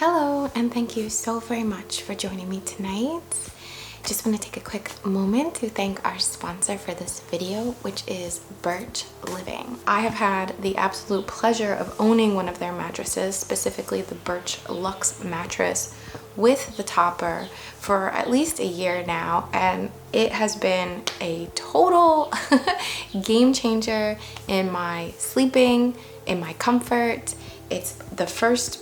Hello, and thank you so very much for joining me tonight. Just want to take a quick moment to thank our sponsor for this video, which is Birch Living. I have had the absolute pleasure of owning one of their mattresses, specifically the Birch Luxe mattress with the topper, for at least a year now, and it has been a total game changer in my sleeping, in my comfort. It's the first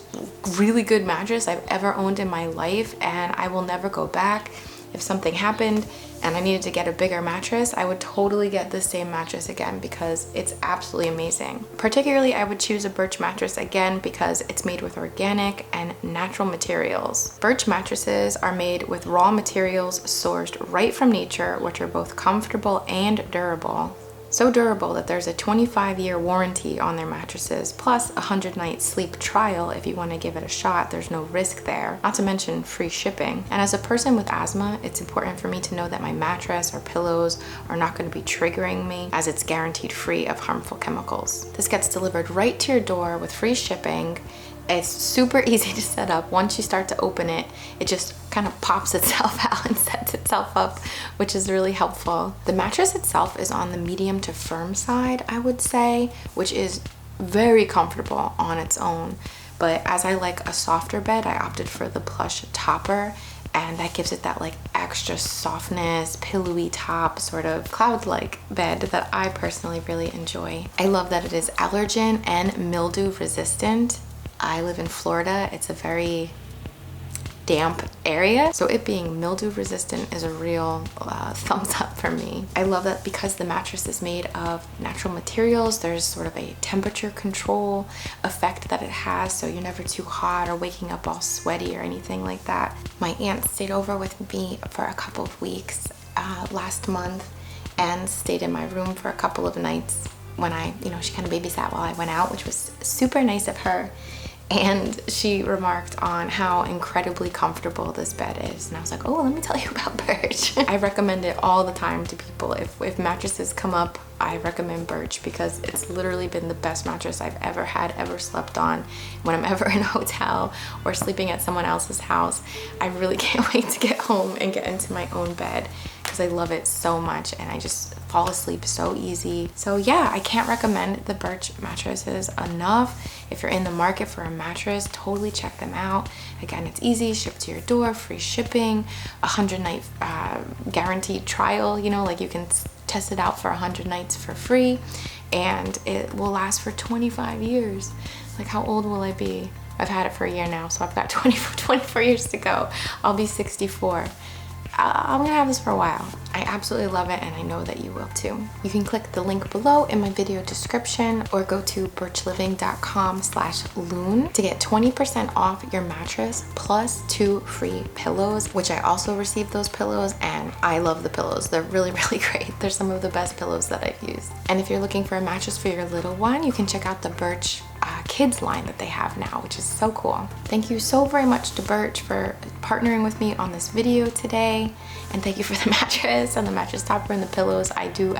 really good mattress I've ever owned in my life, and I will never go back. If something happened and I needed to get a bigger mattress, I would totally get the same mattress again because it's absolutely amazing. Particularly, I would choose a Birch mattress again because it's made with organic and natural materials. Birch mattresses are made with raw materials sourced right from nature, which are both comfortable and durable. So durable that there's a 25-year warranty on their mattresses, plus a 100-night sleep trial if you want to give it a shot. There's no risk there, not to mention free shipping. And as a person with asthma, it's important for me to know that my mattress or pillows are not going to be triggering me, as it's guaranteed free of harmful chemicals. This gets delivered right to your door with free shipping. It's super easy to set up. Once you start to open it, it just kind of pops itself out and sets itself up, which is really helpful. The mattress itself is on the medium to firm side, I would say, which is very comfortable on its own. But as I like a softer bed, I opted for the plush topper, and that gives it that like extra softness, pillowy top, sort of cloud-like bed that I personally really enjoy. I love that it is allergen and mildew resistant. I live in Florida. It's a very damp area, so it being mildew resistant is a real thumbs up for me. I love that because the mattress is made of natural materials, there's sort of a temperature control effect that it has, so you're never too hot or waking up all sweaty or anything like that. My aunt stayed over with me for a couple of weeks last month and stayed in my room for a couple of nights when she kind of babysat while I went out, which was super nice of her. And she remarked on how incredibly comfortable this bed is. And I was like, oh, let me tell you about Birch. I recommend it all the time to people. If mattresses come up, I recommend Birch because it's literally been the best mattress I've ever slept on. When I'm ever in a hotel or sleeping at someone else's house, I really can't wait to get home and get into my own bed because I love it so much and I just fall asleep so easy. So yeah, I can't recommend the Birch mattresses enough. If you're in the market for a mattress, totally check them out. Again, it's easy, shipped to your door, free shipping, 100-night guaranteed trial, like you can test it out for 100 nights for free, and it will last for 25 years. Like, how old will I be? I've had it for a year now, so I've got 24 years to go. I'll be 64. I'm gonna have this for a while. I absolutely love it, and I know that you will too. You can click the link below in my video description or go to birchliving.com/Lune to get 20% off your mattress plus 2 free pillows, which I also received those pillows, and I love the pillows. They're really, really great. They're some of the best pillows that I've used. And if you're looking for a mattress for your little one, you can check out the Birch kids line that they have now, which is so cool. Thank you so very much to Birch for partnering with me on this video today, and thank you for the mattress and the mattress topper and the pillows. I do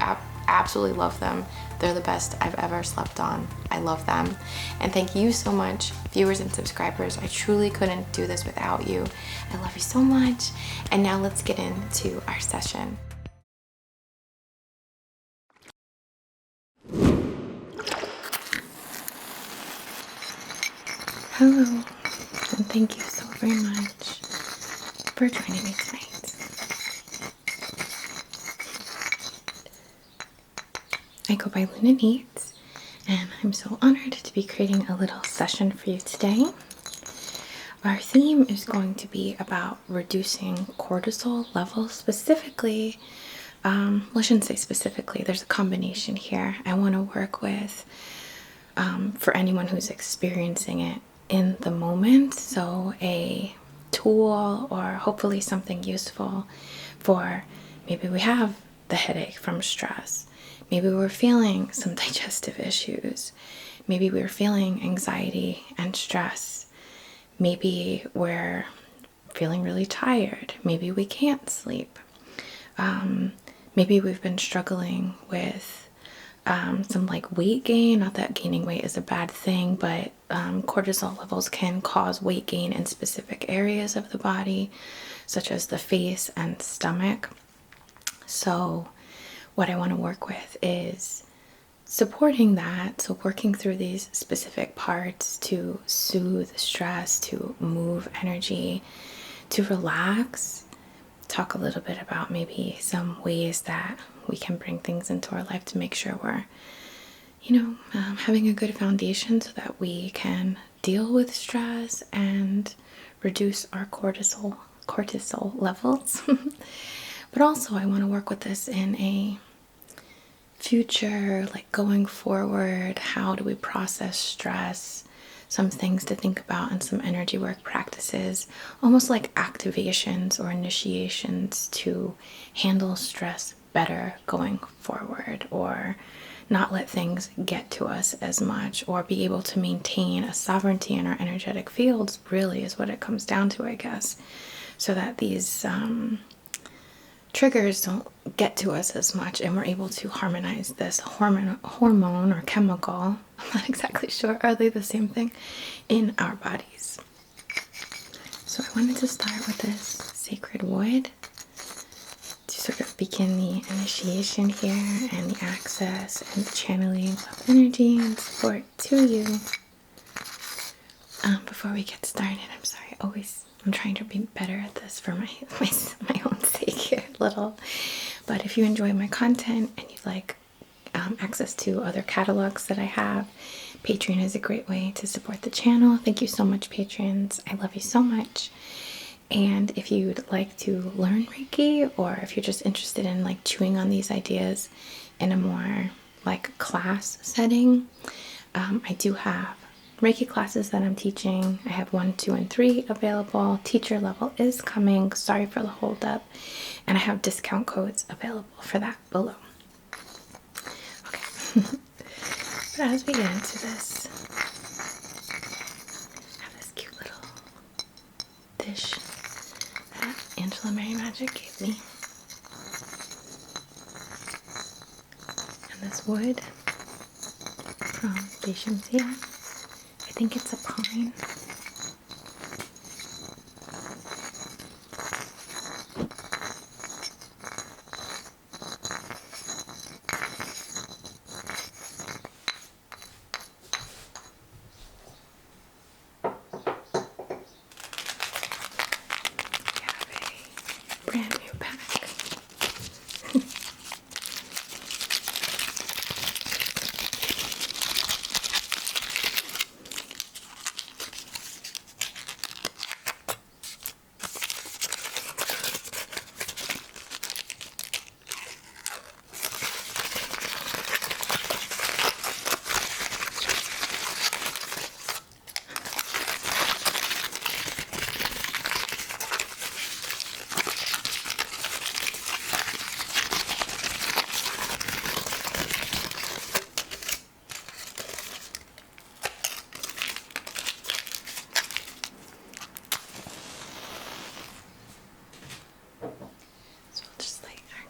absolutely love them. They're the best I've ever slept on. I love them. And thank you so much, viewers and subscribers. I truly couldn't do this without you. I love you so much. And now let's get into our session. Hello, and thank you so very much for joining me tonight. I go by INNATE, and I'm so honored to be creating a little session for you today. Our theme is going to be about reducing cortisol levels, specifically, well, I shouldn't say specifically, there's a combination here. I want to work with, for anyone who's experiencing it in the moment, so a tool or hopefully something useful for maybe we have the headache from stress, maybe we're feeling some digestive issues, maybe we're feeling anxiety and stress, maybe we're feeling really tired, maybe we can't sleep, maybe we've been struggling with some like weight gain. Not that gaining weight is a bad thing, but cortisol levels can cause weight gain in specific areas of the body, such as the face and stomach. So what I want to work with is supporting that. So working through these specific parts to soothe stress, to move energy, to relax. Talk a little bit about maybe some ways that we can bring things into our life to make sure we're, having a good foundation so that we can deal with stress and reduce our cortisol levels. But also I want to work with this in a future, like going forward. How do we process stress? Some things to think about, and some energy work practices, almost like activations or initiations to handle stress better going forward, or not let things get to us as much, or be able to maintain a sovereignty in our energetic fields, really is what it comes down to, I guess, so that these triggers don't get to us as much, and we're able to harmonize this hormone or chemical, I'm not exactly sure, are they the same thing, in our bodies. So I wanted to start with this sacred wood to sort of begin the initiation here, and the access and the channeling of energy and support to you. Before we get started, I'm sorry, I'm trying to be better at this for my own sake here, little. But if you enjoy my content and you'd like access to other catalogs that I have, Patreon is a great way to support the channel. Thank you so much, patrons. I love you so much. And if you'd like to learn Reiki, or if you're just interested in like chewing on these ideas in a more like class setting, I do have Reiki classes that I'm teaching. I have 1, 2, and 3 available. Teacher level is coming. Sorry for the hold up. And I have discount codes available for that below. Okay. But as we get into this, I have this cute little dish that Angela Mary Magic gave me. And this wood from Digestive. I think it's a pine. We have a brand new pack.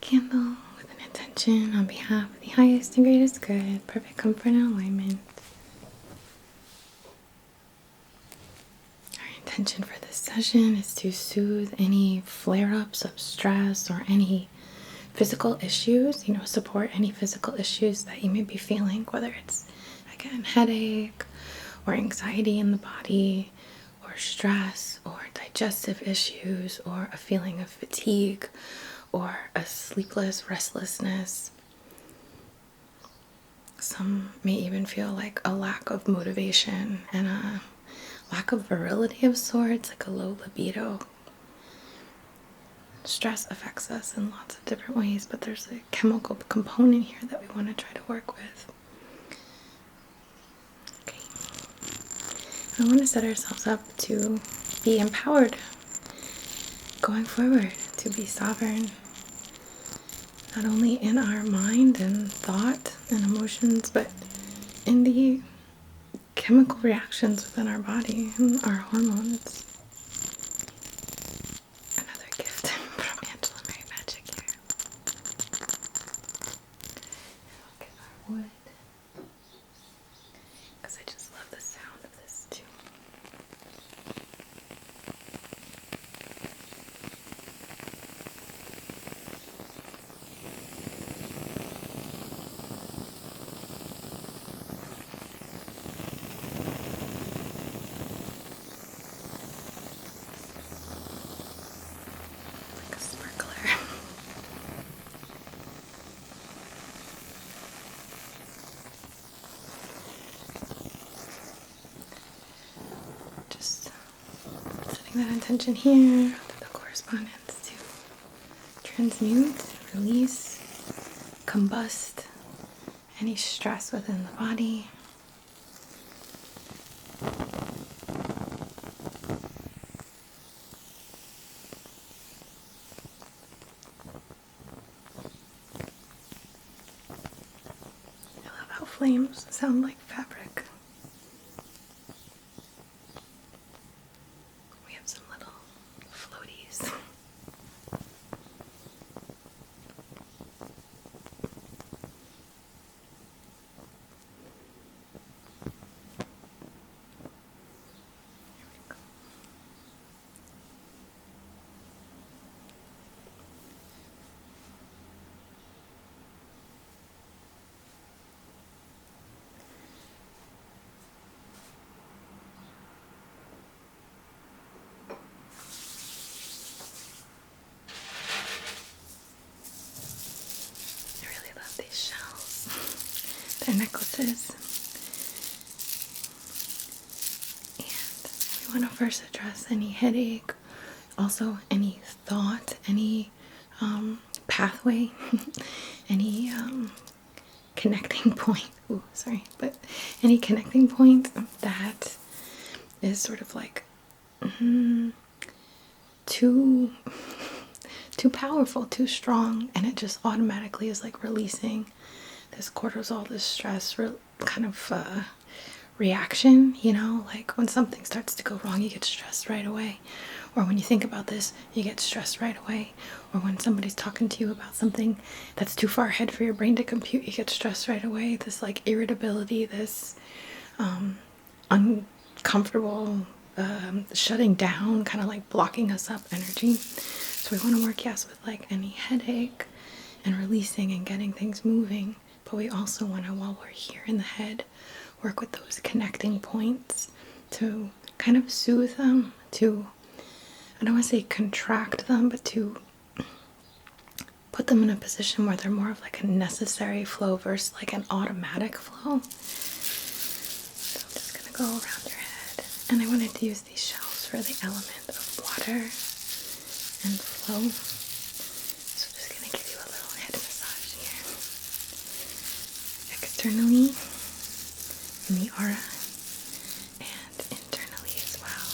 Candle with an intention on behalf of the highest and greatest good, perfect comfort and alignment. Our intention for this session is to soothe any flare-ups of stress or any physical issues, support any physical issues that you may be feeling, whether it's, again, headache or anxiety in the body, or stress or digestive issues, or a feeling of fatigue, or a sleepless restlessness. Some may even feel like a lack of motivation and a lack of virility of sorts, like a low libido. Stress affects us in lots of different ways, but there's a chemical component here that we want to try to work with. Okay. I want to set ourselves up to be empowered going forward, to be sovereign, not only in our mind and thought and emotions, but in the chemical reactions within our body and our hormones. Another gift from Angela Mary Magic here. Look at our wood. Setting that intention here, the correspondence to transmute, release, combust any stress within the body. I love how flames sound like fabric. We have some little floaties. I really love these shells. They're necklaces. And we want to first address any headache, also any thought, any pathway, any connecting point. Ooh, sorry, but any connecting point that is sort of like too powerful, too strong, and it just automatically is like releasing this cortisol, this stress, kind of reaction, you know, like when something starts to go wrong, you get stressed right away. Or when you think about this, you get stressed right away. Or when somebody's talking to you about something that's too far ahead for your brain to compute, you get stressed right away. This like irritability, this uncomfortable shutting down, kind of like blocking us up energy. So we want to work, yes, with like any headache and releasing and getting things moving. But we also want to, while we're here in the head, work with those connecting points to kind of soothe them, to, I don't want to say contract them, but to put them in a position where they're more of like a necessary flow versus like an automatic flow. So I'm just going to go around your head. And I wanted to use these shells for the element of water and flow. So I'm just going to give you a little head massage here. Externally, in the aura, and internally as well,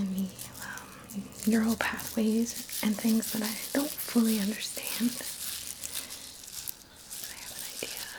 in the neural pathways and things that I don't fully understand, but I have an idea of.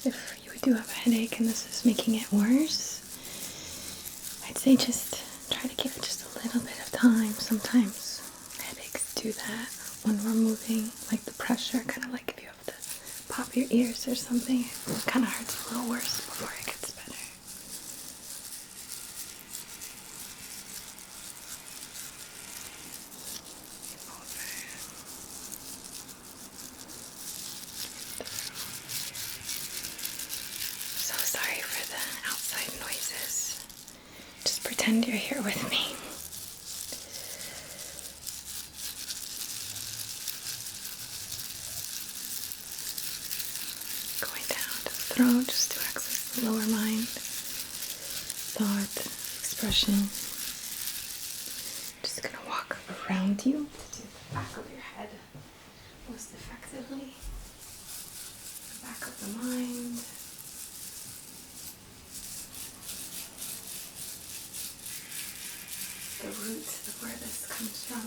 If you do have a headache and this is making it worse, I'd say just try to give it just a little bit of time. Sometimes headaches do that when we're moving, like the pressure, kind of like if you have to pop your ears or something, it kind of hurts a little worse before it gets better. So sorry for the outside noises. Just pretend you're here with me. Going down to the throat just to access the lower mind, thought, expression. Just gonna walk around you to the back of your head most effectively. The back of the mind. The root of where this comes from.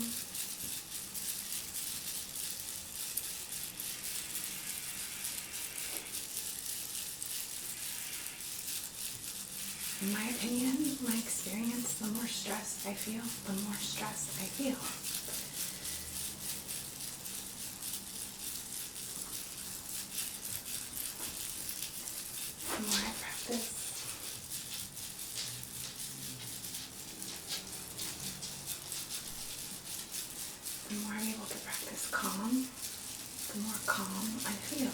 In my opinion, my experience, the more stressed I feel, the more stressed I feel. The more I practice, the more I'm able to practice calm. the more calm I feel.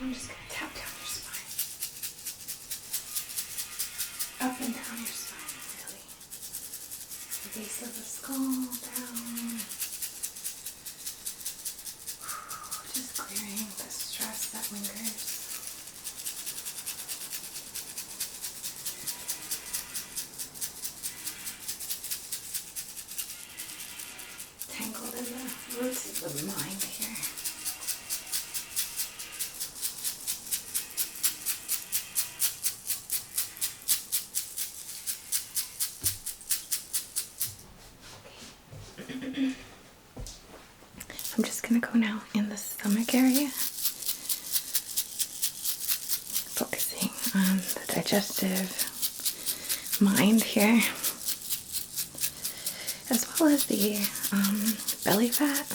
I'm just going to tap down your spine. Up and down your spine, really. The base of the skull down. Just clearing the stress that lingers. Tangled in the roots of the mind here. I'm just going to go now in the stomach area, focusing on the digestive mind here, as well as the belly fat,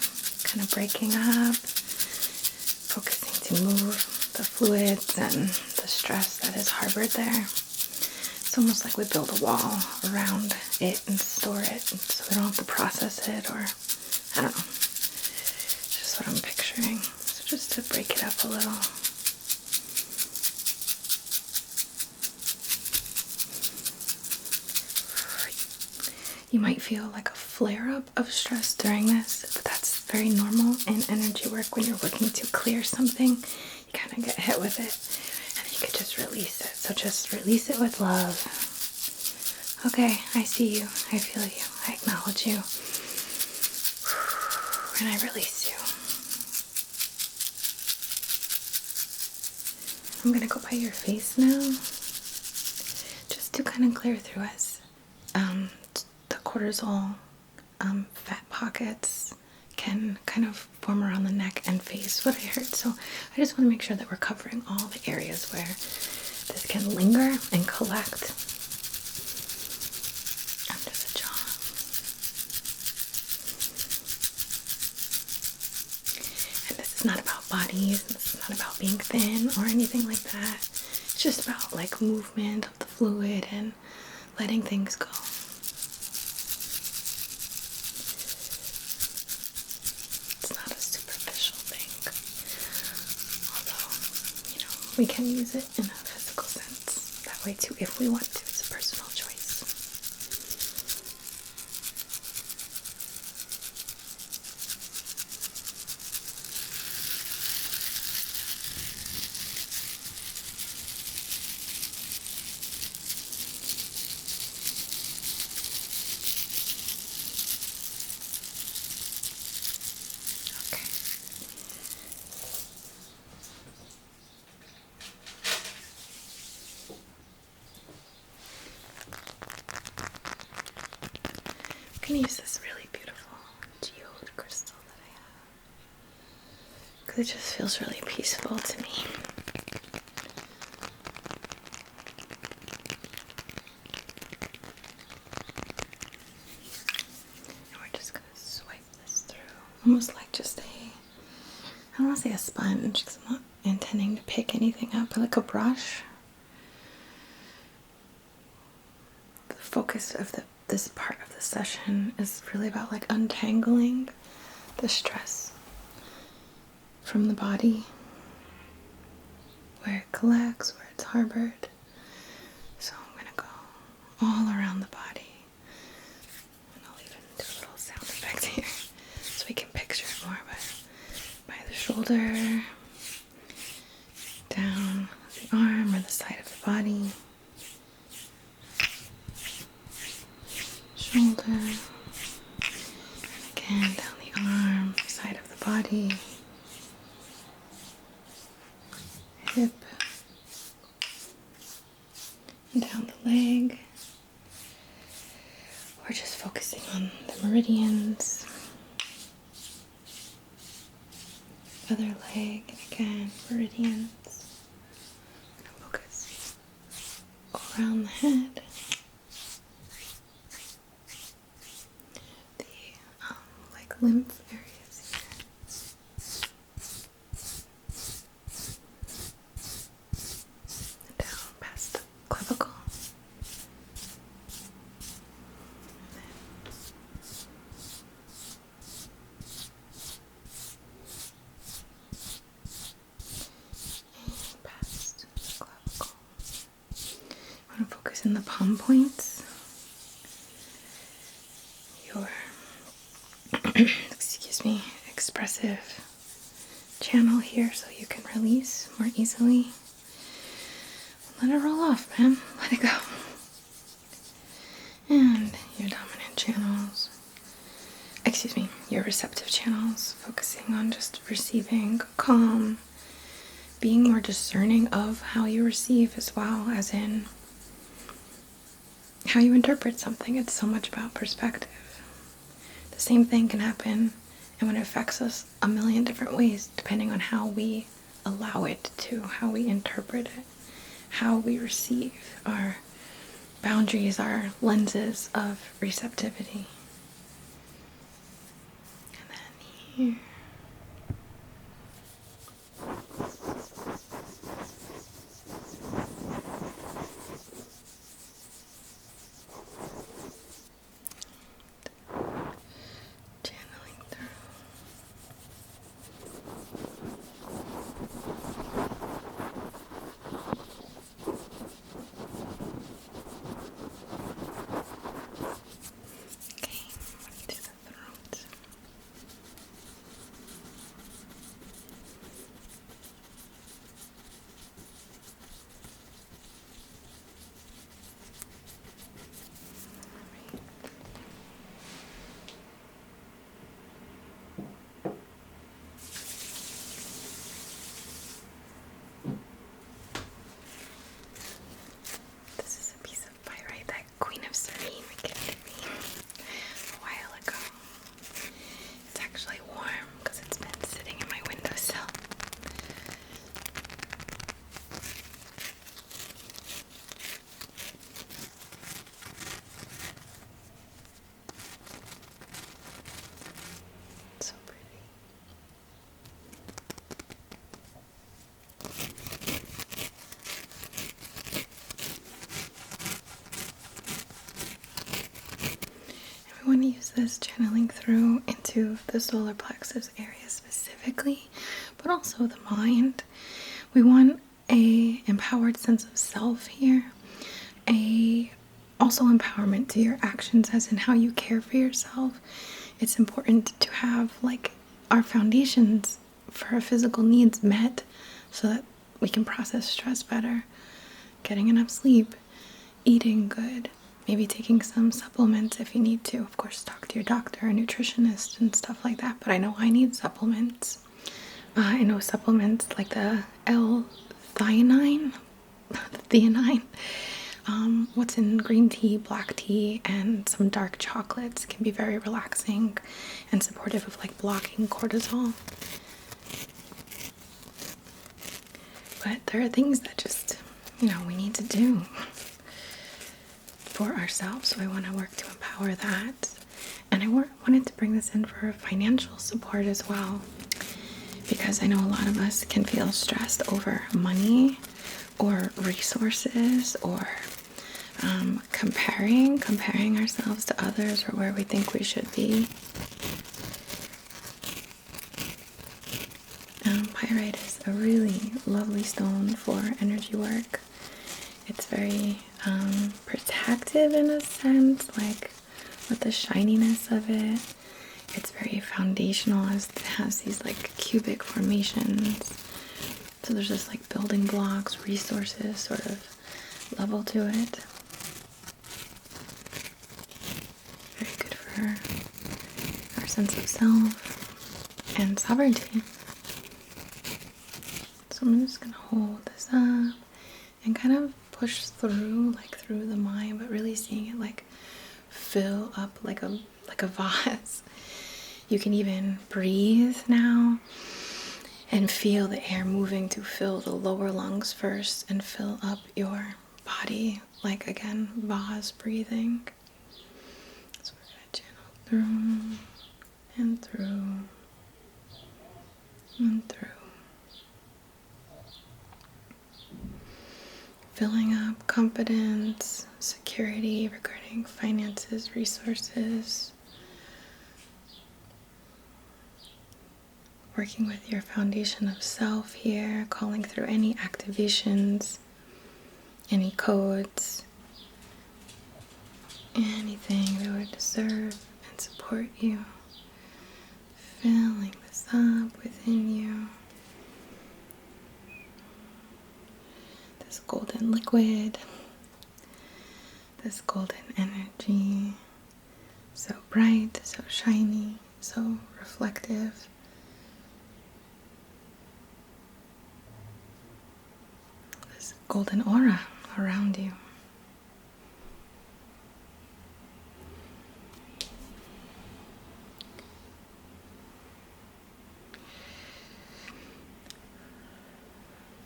kind of breaking up, focusing to move the fluids and the stress that is harbored there. It's almost like we build a wall around it and store it so we don't have to process it, or I don't know. It's just what I'm picturing. So just to break it up a little. You might feel like a flare-up of stress during this, but that's very normal in energy work. When you're working to clear something, you kind of get hit with it, and you could just release it. So just release it with love. Okay, I see you. I feel you. I acknowledge you. And I release you. I'm going to go by your face now, just to kind of clear through us. The cortisol fat pockets can kind of form around the neck and face, what I heard. So I just want to make sure that we're covering all the areas where this can linger and collect under the jaw. And this is not about bodies, this is not about being thin or anything like that. It's just about like movement of the fluid and letting things go. We can use it in a physical sense that way too, if we want to. It's a personal choice. I'm going to use this really beautiful geode crystal that I have, because it just feels really peaceful to me. And we're just going to swipe this through, almost like just I don't want to say a sponge, because I'm not intending to pick anything up, but like a brush. The focus of this part of the session is really about like untangling the stress from the body, where it collects, where it's harbored. So I'm going to go all around the body, and I'll even do a little sound effect here so we can picture it more, but by the shoulder, down the arm or the side of the body, shoulder, and again down the arm, side of the body, hip, and down the leg. We're just focusing on the meridians, other leg, and again, meridians. Focus all around the head, lymph areas here. Down past the clavicle. And past the clavicle. I want to focus in the palm points. Your excuse me, expressive channel here so you can release more easily. Let it roll off, man. Let it go. And your dominant channels, excuse me, your receptive channels, focusing on just receiving calm, being more discerning of how you receive as well, as in how you interpret something. It's so much about perspective. The same thing can happen, and when it affects us a million different ways, depending on how we allow it to, how we interpret it, how we receive our boundaries, our lenses of receptivity. And then here. We want to use this channeling through into the solar plexus area specifically, but also the mind. We want a empowered sense of self here, also empowerment to your actions, as in how you care for yourself. It's important to have like our foundations for our physical needs met so that we can process stress better, getting enough sleep, eating good, maybe taking some supplements if you need to. Of course, talk to your doctor or nutritionist and stuff like that, but I know I need supplements. I know supplements like the L-theanine, what's in green tea, black tea, and some dark chocolates can be very relaxing and supportive of like blocking cortisol. But there are things that just, we need to do for ourselves. So I want to work to empower that. And I wanted to bring this in for financial support as well, because I know a lot of us can feel stressed over money or resources, or comparing ourselves to others or where we think we should be. Pyrite is a really lovely stone for energy work. It's very protective in a sense, like with the shininess of it. It's very foundational, as it has these like cubic formations. So there's just like building blocks, resources sort of level to it. Very good for our sense of self and sovereignty. So I'm just gonna hold this up and kind of push through the mind, but really seeing it like fill up like a vase. You can even breathe now and feel the air moving to fill the lower lungs first and fill up your body, like again, vase breathing. So we're gonna channel through and through and through. Filling up confidence, security regarding finances, resources. Working with your foundation of self here, calling through any activations, any codes, anything that would serve and support you. Filling this up within you. This golden liquid, this golden energy, so bright, so shiny, so reflective. This golden aura around you.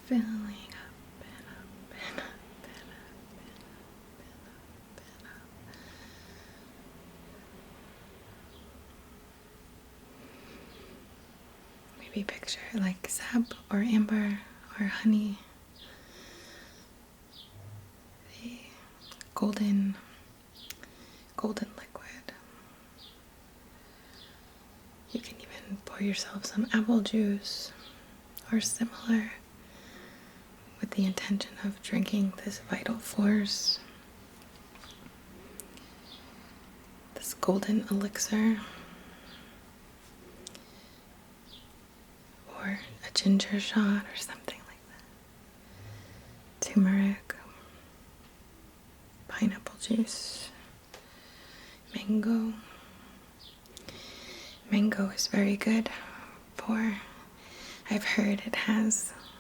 Filling up and up and up and up and up and up. Maybe picture it like sap or amber or honey. The golden liquid. You can even pour yourself some apple juice or similar, with the intention of drinking this vital force, this golden elixir, or a ginger shot or something like that. Turmeric, pineapple juice, mango. Mango is very good for, I've heard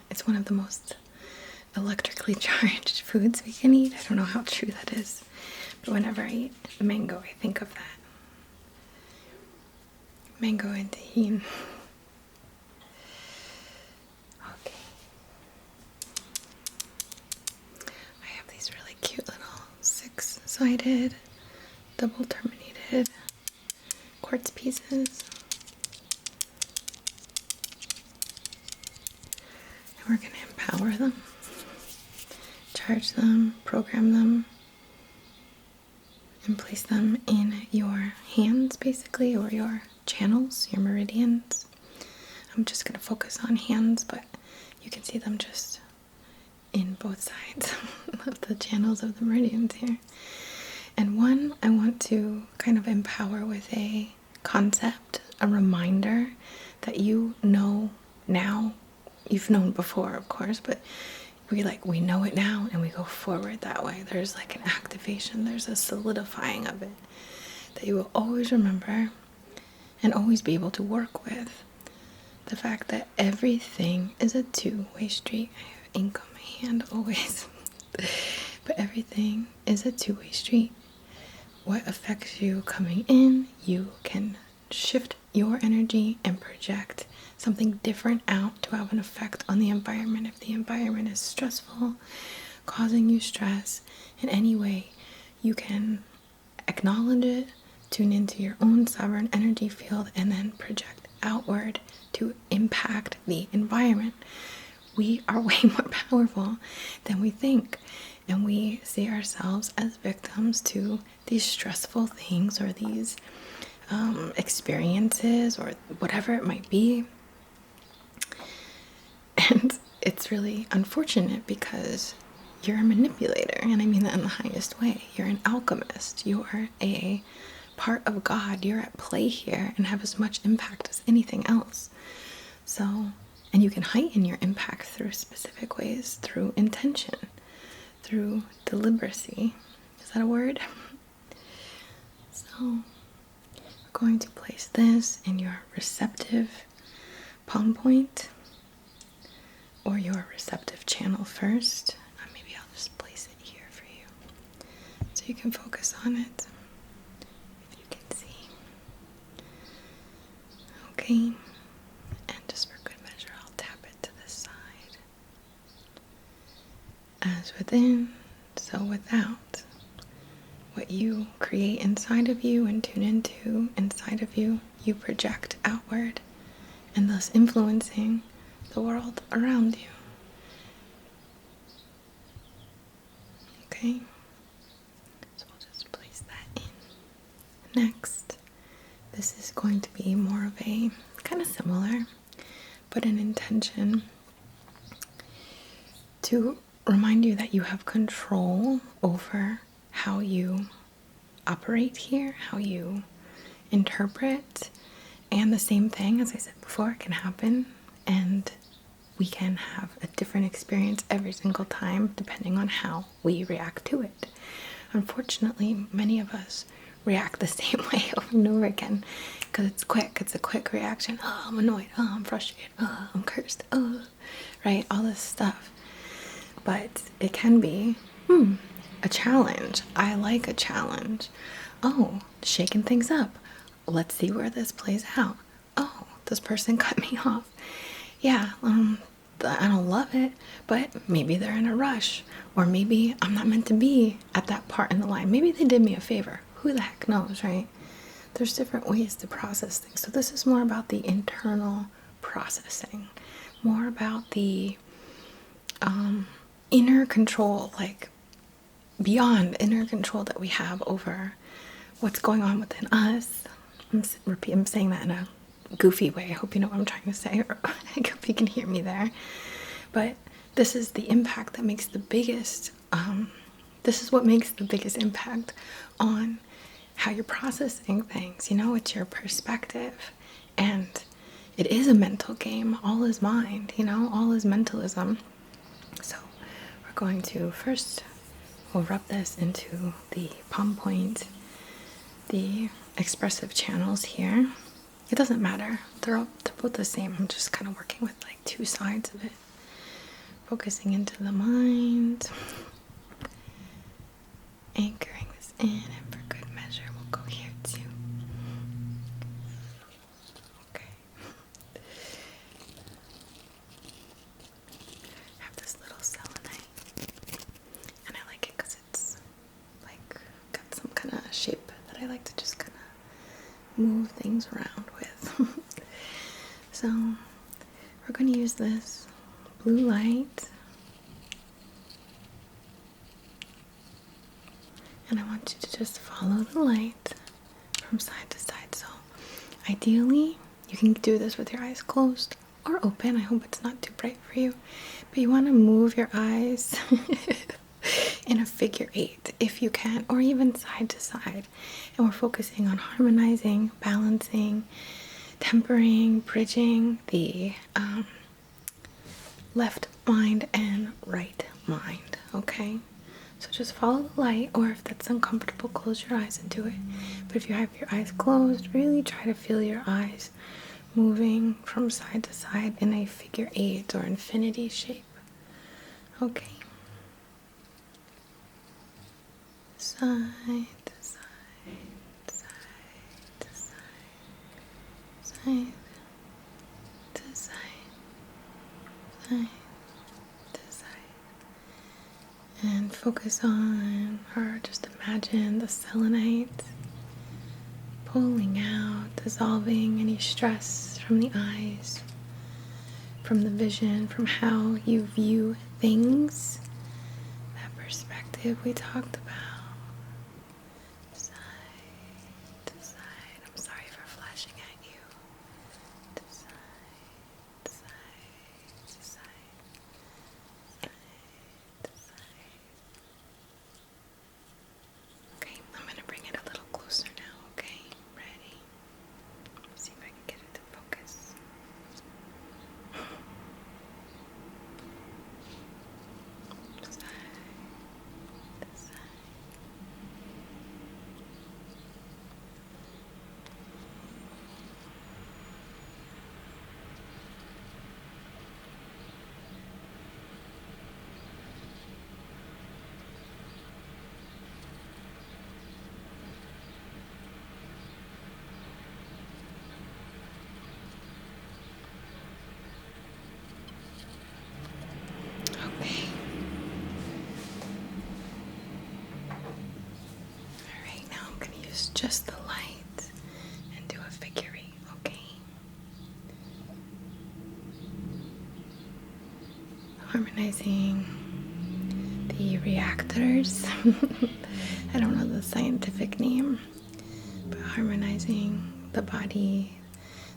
it's one of the most electrically charged foods we can eat. I don't know how true that is, but whenever I eat mango, I think of that. Mango and tahini. Okay. I have these really cute little 6-sided, double terminated quartz pieces. And we're going to empower them. Charge them, program them, and place them in your hands basically, or your channels, your meridians. I'm just going to focus on hands, but you can see them just in both sides of the channels of the meridians here. And one I want to kind of empower with a concept, a reminder that you know now. You've known before, of course, but we know it now and we go forward that way. There's like an activation, there's a solidifying of it that you will always remember and always be able to work with. The fact that everything is a two-way street. I have ink on my hand always. But everything is a two-way street. What affects you coming in, you can shift your energy and project something different out to have an effect on the environment. If the environment is stressful, causing you stress in any way, you can acknowledge it, tune into your own sovereign energy field, and then project outward to impact the environment. We are way more powerful than we think, and we see ourselves as victims to these stressful things or these experiences or whatever it might be. And it's really unfortunate because you're a manipulator, and I mean that in the highest way. You're an alchemist. You're a part of God. You're at play here and have as much impact as anything else. So, and you can heighten your impact through specific ways, through intention, through deliberacy. Is that a word? So, we're going to place this in your receptive palm point, or your receptive channel first. Maybe I'll just place it here for you so you can focus on it, if you can see. Okay, and just for good measure, I'll tap it to this side. As within, so without. what you create inside of you and tune into inside of you, you project outward, and thus influencing the world around you. Okay? So we'll just place that in. Next, this is going to be more of a kind of similar, but an intention to remind you that you have control over how you operate here, how you interpret, and the same thing, as I said before, can happen, and we can have a different experience every single time depending on how we react to it. Unfortunately, many of us react the same way over and over again because it's quick. It's a quick reaction. Oh, I'm annoyed. Oh, I'm frustrated. Oh, I'm cursed. Oh, right? All this stuff. But it can be a challenge. I like a challenge. Oh, shaking things up. Let's see where this plays out. Oh, this person cut me off. Yeah, I don't love it, but maybe they're in a rush, or maybe I'm not meant to be at that part in the line. Maybe they did me a favor. Who the heck knows, right? There's different ways to process things. So this is more about the internal processing, more about the inner control, like beyond inner control that we have over what's going on within us. I'm saying that in a goofy way. I hope you know what I'm trying to say, or I hope you can hear me there. But this is the impact that makes the biggest, this is what makes the biggest impact on how you're processing things. You know, it's your perspective, and it is a mental game. All is mind, you know, all is mentalism. So we're going to first, we'll rub this into the palm point, the expressive channels here. It doesn't matter. They're both the same. I'm just kind of working with like two sides of it. Focusing into the mind. Anchoring this in, and for good measure, we'll go here too. Okay. I have this little selenite, and I like it because it's like got some kind of shape that I like to just kind of move things around with. So we're going to use this blue light, and I want you to just follow the light from side to side. So ideally you can do this with your eyes closed or open. I hope it's not too bright for you, but you want to move your eyes in a figure 8 if you can, or even side to side. And we're focusing on harmonizing, balancing, tempering, bridging the left mind and right mind. Okay, so just follow the light, or if that's uncomfortable, close your eyes and do it. But if you have your eyes closed, really try to feel your eyes moving from side to side in a figure 8 or infinity shape. Okay, side to side, side to side, side to side, side to side. And focus on, or just imagine the selenite pulling out, dissolving any stress from the eyes, from the vision, from how you view things, that perspective we talked about. Side to side. I'm sorry for flashing at you. To side, to side, to side, side to side. Okay, I'm going to bring it a little closer now, okay? Ready? Let's see if I can get it to focus. Side to side. focus just the light and do a figure eight, okay? Harmonizing the reactors. I don't know the scientific name, but harmonizing the body,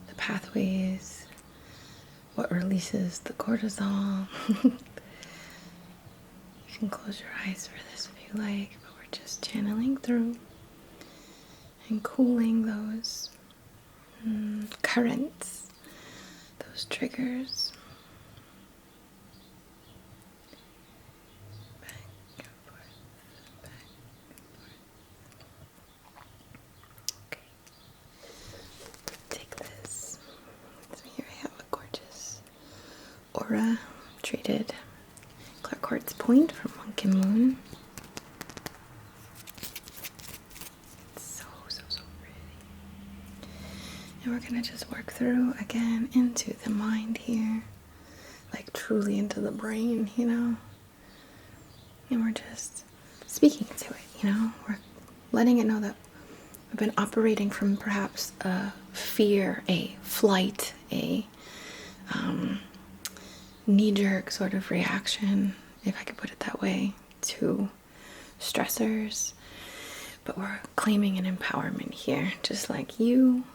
the pathways, what releases the cortisol. You can close your eyes for this if you like, but we're just channeling through and cooling those currents, those triggers. Back and forth, back and forth. Okay. Take this. So here I have a gorgeous aura treated clear quartz point from Monk and Lune. So pretty. And we're gonna just work through again into the mind here, like truly into the brain, you know. And we're just speaking to it, you know. We're letting it know that we've been operating from perhaps a fear, a flight, a knee-jerk sort of reaction, if I could put it that way, to stressors. But we're claiming an empowerment here, just like you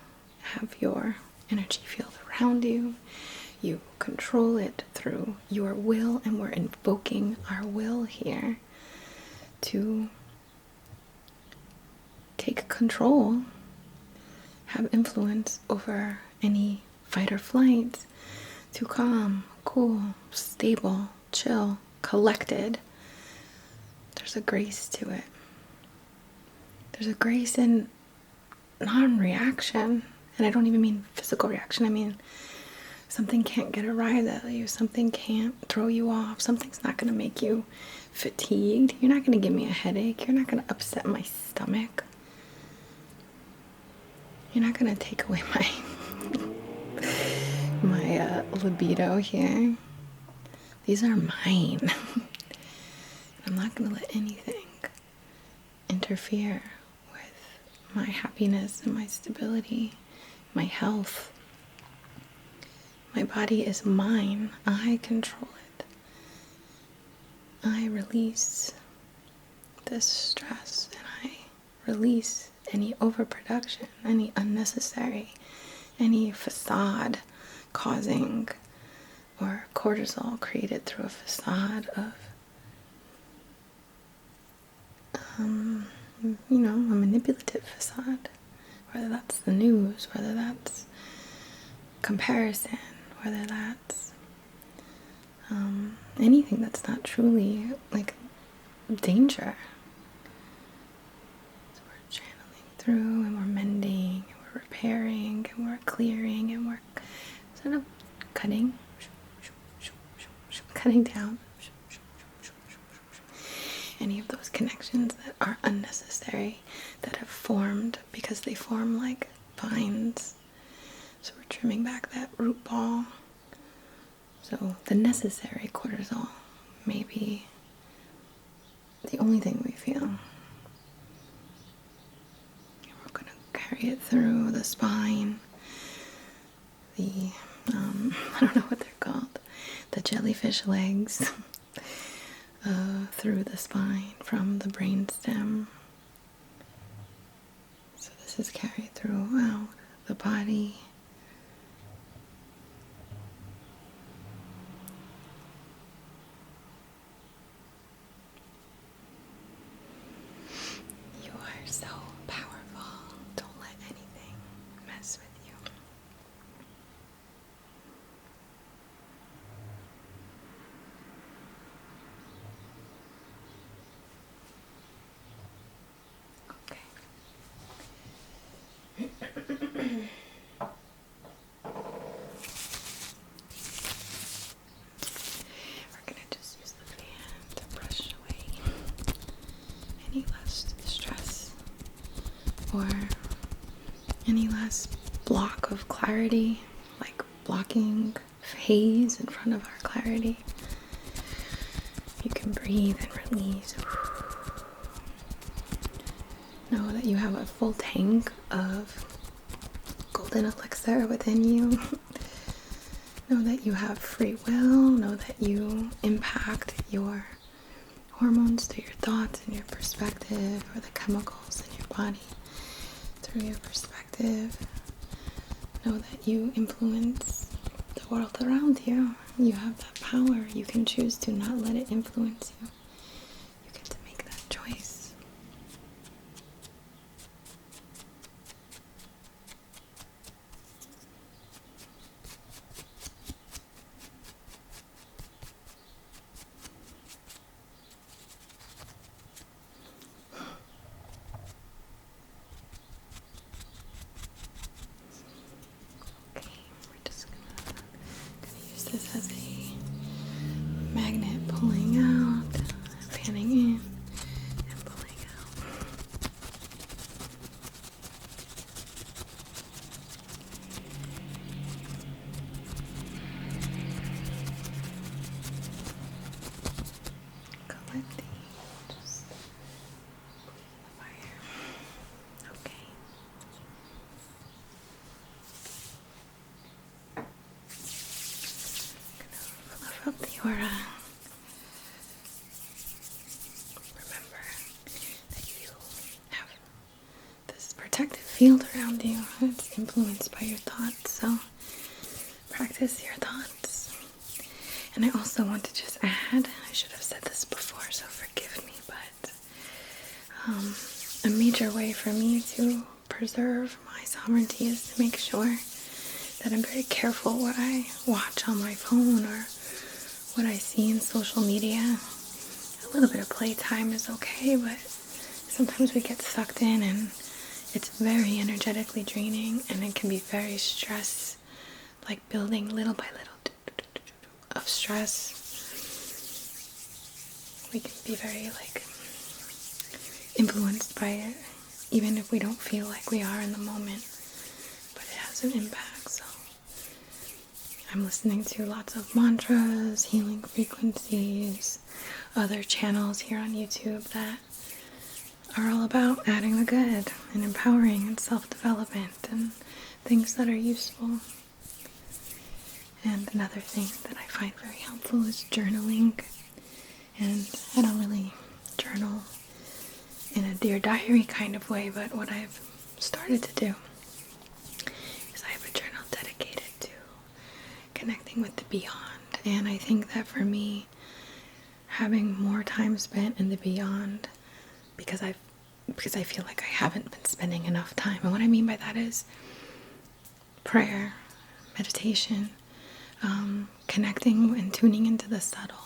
have your energy field around you. You control it through your will, and we're invoking our will here to take control, have influence over any fight or flight, to calm, cool, stable, chill, collected. There's a grace to it. There's a grace in non-reaction. And I don't even mean physical reaction. I mean, something can't get a rise out of you. Something can't throw you off. Something's not going to make you fatigued. You're not going to give me a headache. You're not going to upset my stomach. You're not going to take away my libido here. These are mine. I'm not going to let anything interfere with my happiness and my stability, my health. My body is mine. I control it. I release this stress, and I release any overproduction, any unnecessary, any facade causing, or cortisol created through a facade of a manipulative facade, whether that's the news, whether that's comparison, whether that's anything that's not truly like danger. So we're channeling through, and we're mending, and we're repairing, and we're clearing, and we're sort of cutting down any of those connections that are unnecessary, that have formed because they form like vines. So we're trimming back that root ball. So the necessary cortisol may be the only thing we feel. And we're going to carry it through the spine, the, I don't know what they're called, the jellyfish legs, through the spine from the brainstem. So this is carried throughout the body. You are so powerful. Don't let anything mess with you. We're going to just use the fan to brush away any last stress or any last block of clarity, like blocking haze in front of our clarity. You can breathe and release. Know that you have a full tank of golden elixir within you. Know that you have free will. Know that you impact your hormones through your thoughts and your perspective, or the chemicals in your body through your perspective. Know that you influence the world around you. You have that power. You can choose to not let it influence you. You get to make that choice. This as a magnet pulling out, fanning in, and pulling out. Collecting, just the fire. Okay. Fluff up the aura. Remember that you have this protective field around you. It's influenced by your thoughts, so practice your thoughts. And I also want to just add, I should have said this before, so forgive me, but a major way for me to preserve my sovereignty is to make sure that I'm very careful what I watch on my phone or what I see in social media. A little bit of playtime is okay, but sometimes we get sucked in and it's very energetically draining, and it can be very stress, like building little by little of stress. We can be very influenced by it, even if we don't feel like we are in the moment, but it has an impact. So I'm listening to lots of mantras, healing frequencies, other channels here on YouTube that are all about adding the good and empowering and self-development and things that are useful. And another thing that I find very helpful is journaling. And I don't really journal in a Dear Diary kind of way, but what I've started to do is I have a journal dedicated to connecting with the beyond. And I think that for me, having more time spent in the beyond, because I feel like I haven't been spending enough time. And what I mean by that is prayer, meditation, connecting and tuning into the subtle,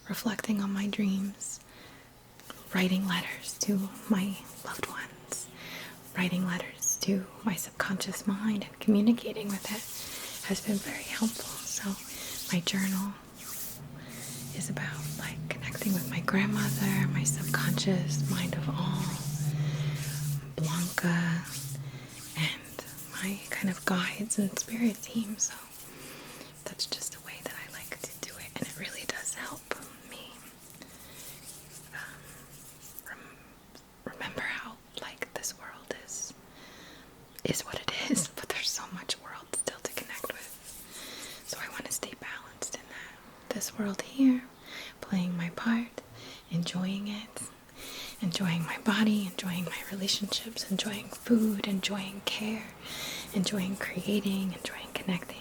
reflecting on my dreams, writing letters to my loved ones, writing letters to my subconscious mind and communicating with it has been very helpful. So my journal is about connecting with my grandmother, my subconscious mind of all, Blanca, and my kind of guides and spirit team. So that's just a way that I like to do it, and it really does help me remember how this world is what it is, but there's so much world still to connect with. So I want to stay balanced in that. This world here, playing my part, enjoying it, enjoying my body, enjoying my relationships, enjoying food, enjoying care, enjoying creating, enjoying connecting,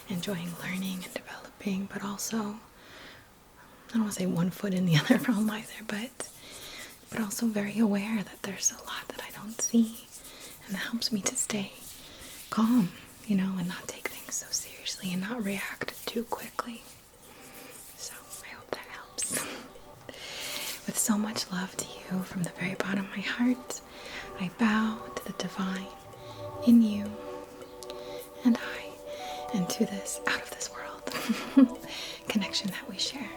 enjoying learning and developing, but also, I don't want to say one foot in the other realm either, but also very aware that there's a lot that I don't see, and that helps me to stay calm, and not take things so seriously and not react too quickly. So I hope that helps. With so much love to you from the very bottom of my heart, I bow to the divine in you and to this out of this world connection that we share.